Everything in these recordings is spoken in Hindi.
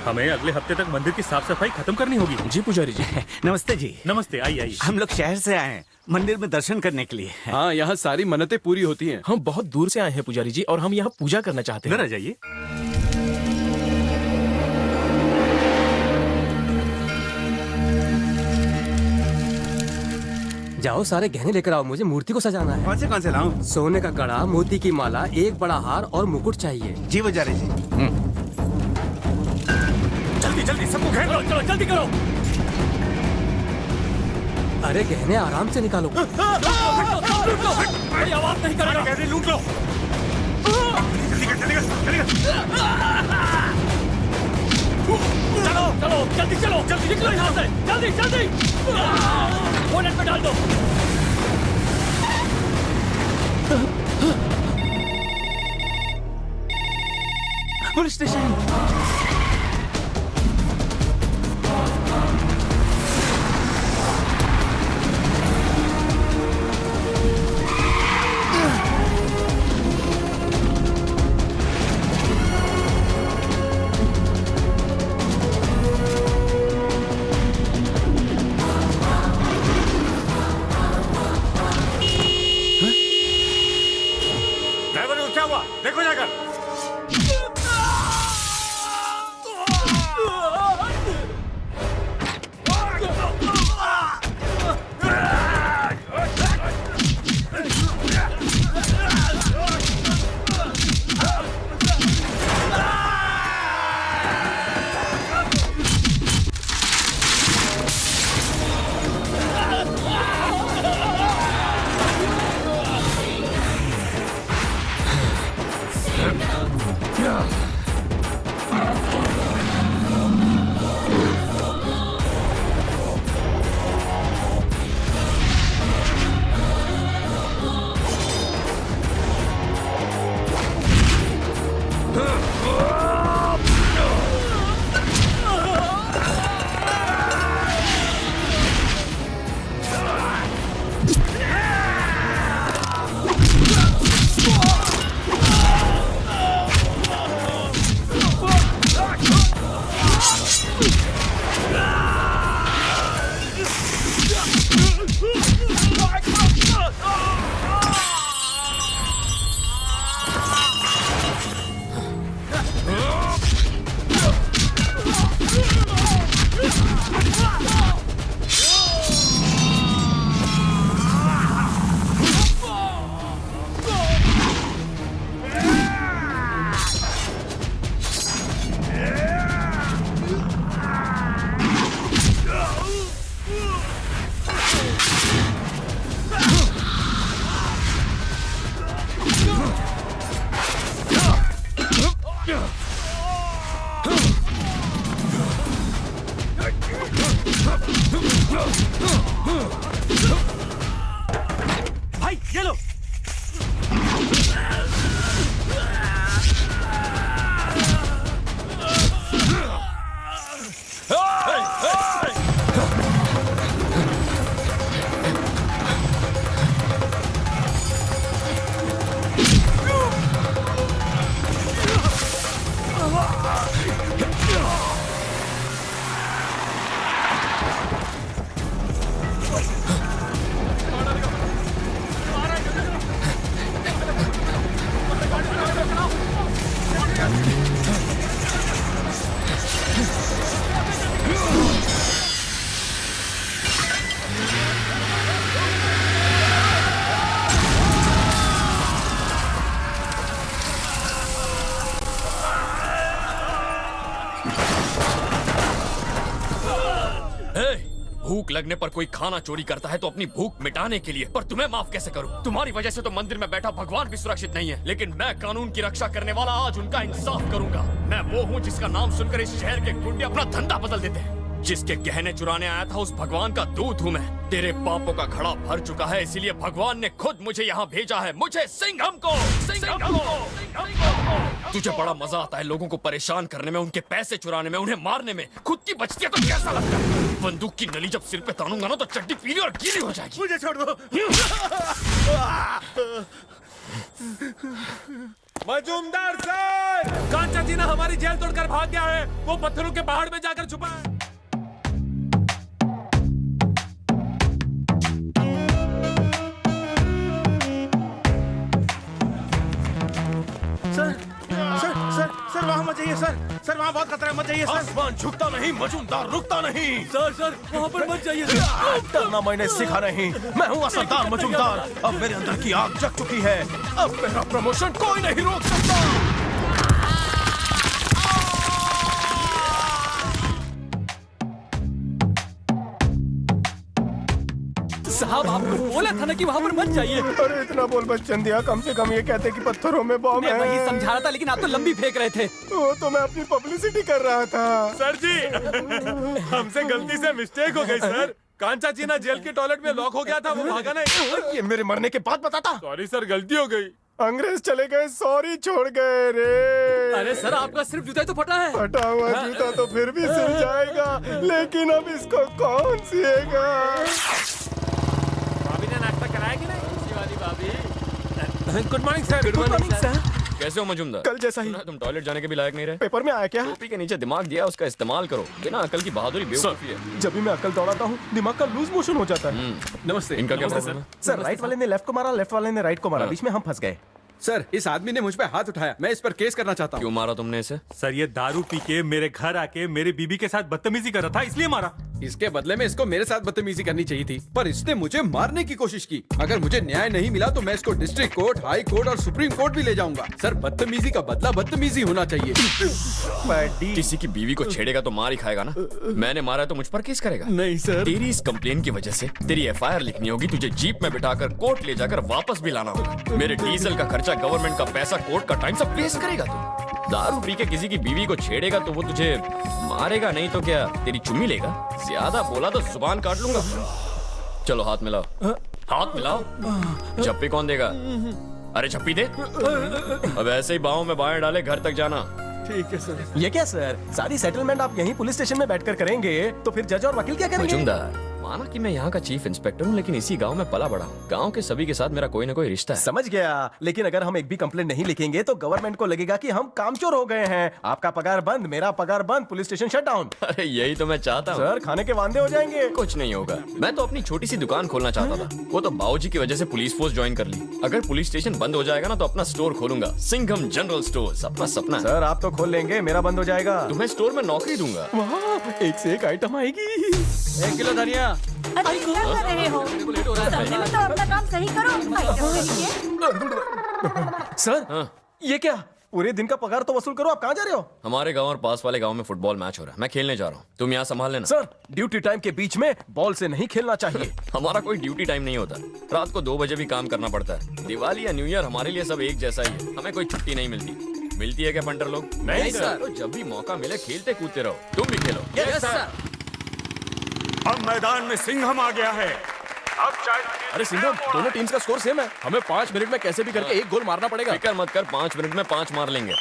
हमें अगले हफ्ते तक मंदिर की साफ सफाई खत्म करनी होगी। जी पुजारी जी। नमस्ते जी। नमस्ते, आइए आइए। हम लोग शहर से आए हैं मंदिर में दर्शन करने के लिए। हाँ, यहाँ सारी मन्नतें पूरी होती हैं। हम बहुत दूर से आए हैं पुजारी जी, और हम यहाँ पूजा करना चाहते हैं। इधर आ जाइए। जाओ सारे गहने लेकर आओ, मुझे मूर्ति को सजाना है। कौन से लाऊं? सोने का कड़ा, मोती की माला, एक बड़ा हार और मुकुट चाहिए। जी पुजारी जी। जल्दी जल्दी सबको घेर लो, चलो जल्दी करो। अरे गहने आराम से निकालो। कोई आवाज नहीं करेगा। गहने लूट लो। चलो चलो जल्दी चलो, जल्दी निकलो यहाँ से, जल्दी जल्दी। वॉलेट में डाल दो। Police station. देखो जाकर। भाई ये लो। भूख लगने पर कोई खाना चोरी करता है तो अपनी भूख मिटाने के लिए, पर तुम्हें माफ कैसे करूं? तुम्हारी वजह से तो मंदिर में बैठा भगवान भी सुरक्षित नहीं है, लेकिन मैं कानून की रक्षा करने वाला आज उनका इंसाफ करूंगा। मैं वो हूँ जिसका नाम सुनकर इस शहर के गुंडे अपना धंधा बदल देते हैं। जिसके गहने चुराने आया था उस भगवान का दूत हूँ मैं। तेरे पापों का घड़ा भर चुका है, इसीलिए भगवान ने खुद मुझे यहाँ भेजा है, मुझे सिंघम को। तुझे बड़ा मजा आता है लोगों को परेशान करने में, उनके पैसे चुराने में, उन्हें मारने में। खुद की बचती है तो कैसा लगता है? बंदूक की नली जब सिर पे तानूंगा ना तो चड्डी पीली और गीली हो जाएगी। मुझे छोड़ दो। मजूमदार सर, सर, कांचा जीना हमारी जेल तोड़कर भाग गया है। वो पत्थरों के पहाड़ में जाकर छुपा है। सर वहाँ मत जाइए सर वहाँ बहुत खतरा है, मत जाइए सर। आसमान झुकता नहीं, मजूमदार रुकता नहीं। सर वहाँ पर मत जाइए। डरना मैंने सीखा नहीं, मैं हूँ असरदार मजूमदार। अब मेरे अंदर की आग जग चुकी है, अब मेरा प्रमोशन कोई नहीं रोक सकता। साहब आपको बोला था ना कि वहाँ पर मत जाइए। अरे इतना बोल बच चंदिया, कम से कम ये कहते कि पत्थरों में बॉम्ब मैं वही है। समझा रहा था, लेकिन आप तो लंबी फेंक रहे थे। वो तो मैं अपनी पब्लिसिटी कर रहा था। सर जी, हमसे गलती से मिस्टेक हो गई सर। कांचा चीना जेल के टॉयलेट में लॉक हो गया था, वो भागा नहीं। ये मेरे मरने के बाद बताता। सॉरी सर, गलती हो गई। अंग्रेज चले गए, सॉरी छोड़ गए रे। अरे सर, आपका सिर्फ जूता ही तो फटा है। फटा हुआ जूता तो फिर भी सिल जाएगा, लेकिन अब इसको कौन सिएगा? भाभी ने नाश्ता कराया कि नहीं? भाभी। Good morning sir. Good morning sir. कैसे हो मजूमदार? कल जैसा ही। सुना तुम टॉयलेट जाने के भी लायक नहीं रहे। पेपर में आया क्या? टोपी के नीचे दिमाग दिया, उसका इस्तेमाल करो। बिना अकल की बहादुरी बेवकूफी है। जब भी मैं अकल दौड़ाता हूँ, दिमाग का लूज मोशन हो जाता है। नमस्ते। इनका क्या प्रॉब्लम है? सर, राइट वाले ने लेफ्ट को मारा, लेफ्ट वाले ने राइट को मारा, बीच में हम फंस गए। सर, इस आदमी ने मुझ पे हाथ उठाया, मैं इस पर केस करना चाहता हूँ। क्यों मारा तुमने इसे? सर ये दारू पी के मेरे घर आके मेरी बीबी के साथ बदतमीजी कर रहा था, इसलिए मारा। इसके बदले में इसको मेरे साथ बदतमीजी करनी चाहिए थी, पर इसने मुझे मारने की कोशिश की। अगर मुझे न्याय नहीं मिला तो मैं इसको डिस्ट्रिक्ट कोर्ट, हाई कोर्ट और सुप्रीम कोर्ट भी ले जाऊंगा। सर, बदतमीजी का बदला बदतमीजी होना चाहिए। किसी की बीवी को छेड़ेगा तो मार ही खाएगा ना। मैंने मारा है तो मुझ पर केस करेगा? नहीं सर। तेरी इस कंप्लेन की वजह से तेरी एफआईआर लिखनी होगी, तुझे जीप में बिठाकर कोर्ट ले जाकर वापस भी लाना होगा। मेरे डीजल का खर्चा, गवर्नमेंट का पैसा, कोर्ट का टाइम सब वेस्ट करेगा तू। दारू पी के किसी की बीवी को छेड़ेगा तो वो तुझे मारेगा, नहीं तो क्या तेरी चुम्मी लेगा? ज्यादा बोला तो जुबान काट लूंगा। चलो हाथ मिलाओ। हाथ मिलाओ। झप्पी कौन देगा? अरे झप्पी दे। अब ऐसे ही बाहों में बाएं डाले घर तक जाना। ठीक है सर। ये क्या सर, सारी सेटलमेंट आप यहीं पुलिस स्टेशन में बैठकर करेंगे, तो फिर जज और वकील क्या करेंगे? मजूमदार, माना कि मैं यहाँ का चीफ इंस्पेक्टर हूँ, लेकिन इसी गांव में पला बड़ा हूँ। गांव के सभी के साथ मेरा कोई ना कोई रिश्ता है। समझ गया, लेकिन अगर हम एक भी कंप्लेंट नहीं लिखेंगे तो गवर्नमेंट को लगेगा कि हम कामचोर हो गए हैं। आपका पगार बंद, मेरा पगार बंद, पुलिस स्टेशन शट डाउन। अरे यही तो मैं चाहता हूँ। सर, खाने के वांदे हो जाएंगे। कुछ नहीं होगा, मैं तो अपनी छोटी सी दुकान खोलना चाहता था। वो तो बाबूजी की वजह से पुलिस फोर्स ज्वाइन कर ली। अगर पुलिस स्टेशन बंद हो जाएगा ना तो अपना स्टोर खोलूंगा, सिंघम जनरल स्टोर। अपना सपना है। सर, आप तो खोल लेंगे, मेरा बंद हो जाएगा। तुम्हें स्टोर में नौकरी दूंगा। वाह, एक से एक आइटम आएगी। 1 किलो धनिया। अरे क्या कर रहे हो? सामने में तो अपना काम सही करो। सर, ये क्या? पूरे दिन का पगार तो वसूल करो, आप कहाँ जा रहे हो? हमारे गांव और पास वाले गांव में फुटबॉल मैच हो रहा है, मैं खेलने जा रहा हूँ। तुम यहाँ संभाल लेना। सर, ड्यूटी टाइम के बीच में बॉल से नहीं खेलना चाहिए। हमारा कोई ड्यूटी टाइम नहीं होता। रात को 2 बजे भी काम करना पड़ता है। दिवाली या न्यू ईयर हमारे लिए सब एक जैसा ही है। हमें कोई छुट्टी नहीं मिलती है क्या पंटर लोग? नहीं सर। तो जब भी मौका मिले खेलते कूदते रहो। तुम भी खेलो। Yes sir. अब मैदान में सिंघम आ गया है। अब अरे सिंघम, दोनों टीम्स का स्कोर सेम है, हमें 5 मिनट में कैसे भी करके एक गोल मारना पड़ेगा। फिकर मत कर, 5 मिनट में 5 मार लेंगे।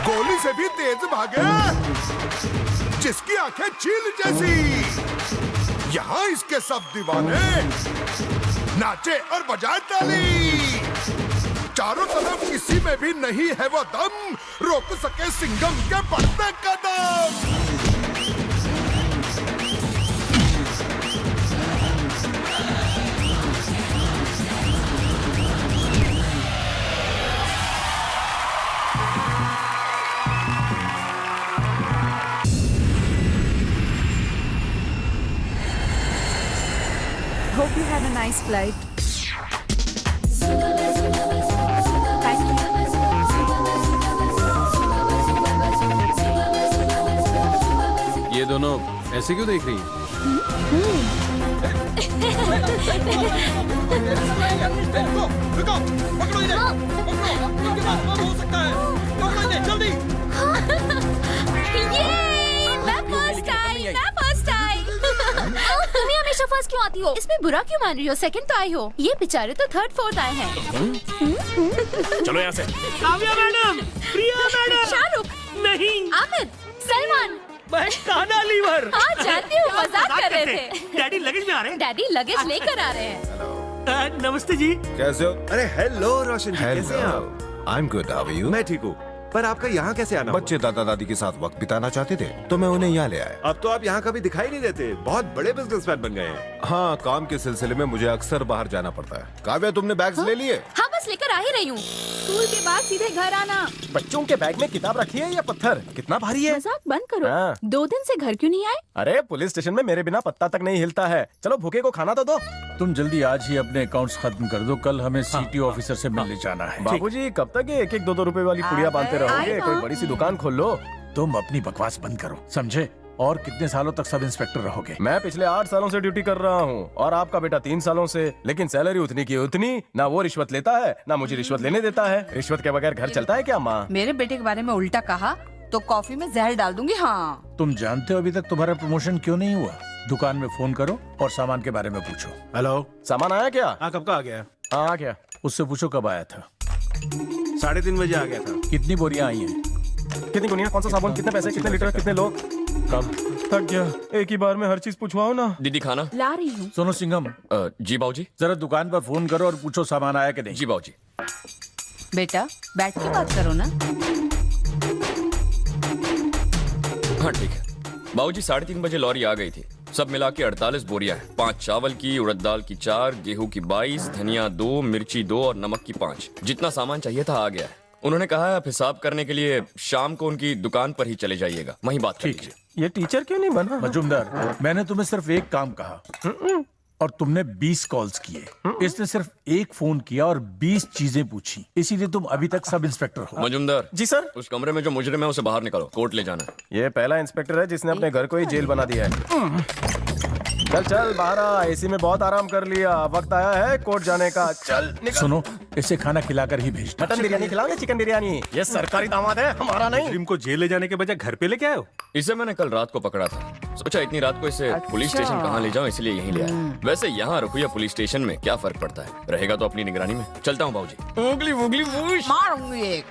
गोली से भी तेज भागे, जिसकी आंखें चील जैसी। यहाँ इसके सब दीवाने नाचे और बजाए ताली। चारों तरफ किसी में भी नहीं है वो दम, रोक सके सिंघम के बढ़ते कदम। Hope you had a nice flight. Thank you. ये दोनों ऐसे क्यों देख रही हैं? रुको, पकड़ो इन्हें, पकड़ो, इनके पास बम हो सकता है, पकड़ो इन्हें, जल्दी। तुम्हें हमेशा फर्स्ट क्यों आती हो? इसमें बुरा क्यों मान रही हो? सेकंड तो आई हो। ये बेचारे तो थर्ड फोर्थ आए हैं। चलो यहाँ से। काव्या मैडम, प्रिया मैडम। शाहरुख नहीं। आमिर, सलमान। पर। हाँ जानती हूँ, मजाक कर रहे थे। डैडी लगेज में आ रहे हैं। डैडी लगेज लेकर आ रहे हैं। नमस्ते जी। कैसे हो? अरे हेलो रोशन जी, कैसे हैं आप? I am good, how are you? मैं ठीक हूँ, पर आपका यहाँ कैसे आना हुआ? बच्चे दादा दादी के साथ वक्त बिताना चाहते थे तो मैं उन्हें यहाँ ले आया। अब तो आप यहाँ कभी दिखाई नहीं देते, बहुत बड़े बिजनेसमैन बन गए हैं। हाँ, काम के सिलसिले में मुझे अक्सर बाहर जाना पड़ता है। काव्या, तुमने बैग्स ले लिए? हाँ बस लेकर आ ही रही हूँ। स्कूल के बाद सीधे घर आना। बच्चों के बैग में किताब रखी है या पत्थर? कितना भारी है? मजाक बंद करो। हाँ। 2 दिन से घर क्यों नहीं आए? अरे पुलिस स्टेशन में मेरे बिना पत्ता तक नहीं हिलता है। चलो भूखे को खाना तो दो। तुम जल्दी आज ही अपने अकाउंट्स खत्म कर दो, कल हमें सिटी ऑफिसर से मिलने जाना है। बाबूजी कब तक ये 1-1, 2-2 रुपए वाली पुड़िया बांधते रहोगे? कोई बड़ी सी दुकान खोल लो। तुम अपनी बकवास बंद करो, समझे? और कितने सालों तक सब इंस्पेक्टर रहोगे? मैं पिछले 8 सालों से ड्यूटी कर रहा हूँ और आपका बेटा 3 सालों से, लेकिन सैलरी उतनी की उतनी। ना वो रिश्वत लेता है, ना मुझे रिश्वत लेने देता है। रिश्वत के बगैर घर चलता है क्या माँ? मेरे बेटे के बारे में उल्टा कहा तो कॉफी में जहर डाल दूंगी। हाँ, तुम जानते हो अभी तक तुम्हारा प्रमोशन क्यों नहीं हुआ? दुकान में फोन करो और सामान के बारे में पूछो। हेलो, सामान आया क्या? हाँ, कब का आ गया? हाँ, आ गया। उससे पूछो कब आया था। 3:30 बजे आ गया था। कितनी बोरियां आई हैं? कितनी गुनिया, कौन सा साबुन, कितने पैसे, कितने लीटर, कितने लोग? कब? थक गया, एक ही बार में हर चीज पूछवाओ ना। दीदी खाना ला रही हूँ। सुनो सिंघम, जी बाबूजी। जरा दुकान पर फोन करो और पूछो सामान आया कि नहीं। जी बाबूजी। बेटा बैठ के बात करो ना। हाँ ठीक है बाबूजी। 3:30 बजे लॉरी आ गई थी। सब मिला के 48 बोरियां हैं। 5 चावल की, उड़द दाल की 4, गेहूं की 22, धनिया 2, मिर्ची 2 और नमक की 5। जितना सामान चाहिए था आ गया है। उन्होंने कहा है आप हिसाब करने के लिए शाम को उनकी दुकान पर ही चले जाइएगा, वहीं बात कर लीजिए। ये टीचर क्यों नहीं बना? मजूमदार, मैंने तुम्हें सिर्फ एक काम कहा और तुमने 20 कॉल्स किए। इसने सिर्फ एक फोन किया और 20 चीजें पूछी, इसीलिए तुम अभी तक सब इंस्पेक्टर हो। मजूमदार जी सर। उस कमरे में जो मुजरिम है उसे बाहर निकालो, कोर्ट ले जाना है। ये पहला इंस्पेक्टर है जिसने अपने घर को ही जेल बना दिया है। चल चल बाहर आ, एसी में बहुत आराम कर लिया, वक्त आया है कोर्ट जाने का। चल निकल। सुनो, इसे खाना खिलाकर ही भेजना। मटन बिरयानी खिलाओगे, चिकन बिरयानी? ये सरकारी दामाद है, हमारा नहीं। मुजरिम को जेल ले जाने के बजाय घर पे लेके आए हो? इसे मैंने कल रात को पकड़ा था, सोचा इतनी रात को इसे पुलिस स्टेशन कहाँ ले जाऊं, इसलिए यहीं ले आया। वैसे यहाँ रुको या पुलिस स्टेशन में क्या फर्क पड़ता है, रहेगा तो अपनी निगरानी में। चलता हूँ बाबूजी। मारूंगी एक।